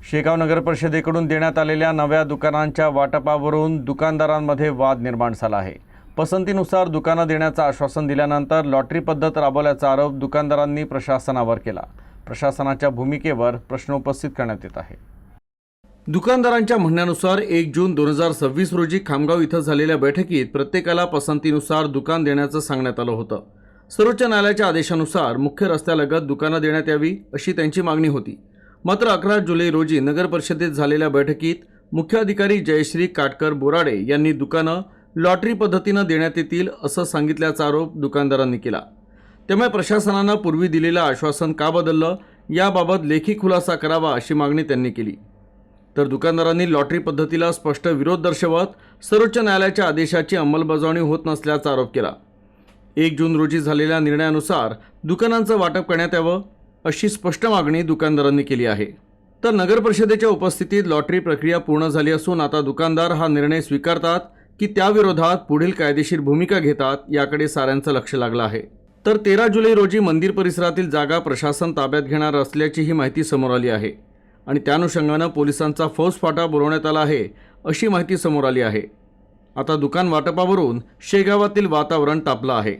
शेगाव नगर परिषदेकडून देण्यात आलेल्या नव्या दुकानांच्या वाटपावरून दुकानदारांमध्ये वाद निर्माण झाला आहे। पसंतीनुसार दुकानं देण्याचं आश्वासन दिल्यानंतर लॉटरी पद्धत राबवल्याचा आरोप दुकानदारांनी प्रशासनावर केला। प्रशासनाच्या भूमिकेवर प्रश्न उपस्थित करण्यात येत आहे। दुकानदारांच्या म्हणण्यानुसार 1 जून 2026 रोजी खामगाव इथं झालेल्या बैठकीत प्रत्येकाला पसंतीनुसार दुकान देण्याचं सांगण्यात आलं होतं। सर्वोच्च न्यायालयाच्या आदेशानुसार मुख्य रस्त्यालगत दुकानं देण्यात यावी अशी त्यांची मागणी होती। मात्र 11 जुलै रोजी नगर परिषदेत झालेल्या बैठकीत मुख्याधिकारी जयश्री काटकर बोराडे यांनी दुकानं लॉटरी पद्धतीनं देण्यात येतील असं सांगितल्याचा आरोप दुकानदारांनी केला। त्यामुळे प्रशासनानं पूर्वी दिलेलं आश्वासन का बदललं याबाबत लेखी खुलासा करावा अशी मागणी त्यांनी केली। तर दुकानदारांनी लॉटरी पद्धतीला स्पष्ट विरोध दर्शवत सर्वोच्च न्यायालयाच्या आदेशाची अंमलबजावणी होत नसल्याचा आरोप केला। 1 जून रोजी झालेल्या निर्णयानुसार दुकानांचं वाटप करण्यात यावं अशी स्पष्ट मागणी दुकानदारांनी केली आहे। तर नगर परिषदेच्या उपस्थितीत लॉटरी प्रक्रिया पूर्ण झाली असून आता दुकानदार हा निर्णय स्वीकारतात की त्याविरोधात पुढील कायदेशीर भूमिका घेतात याकडे साऱ्यांचं लक्ष लागलं आहे। तर 13 जुलै रोजी मंदिर परिसरातील जागा प्रशासन ताब्यात घेणार असल्याची ही माहिती समोर आली आहे आणि त्यानुषंगानं पोलिसांचा फौजफाटा बोलवण्यात आला आहे अशी माहिती समोर आली आहे। आता दुकान वाटपावरून शेगावातील वातावरण तापलं आहे।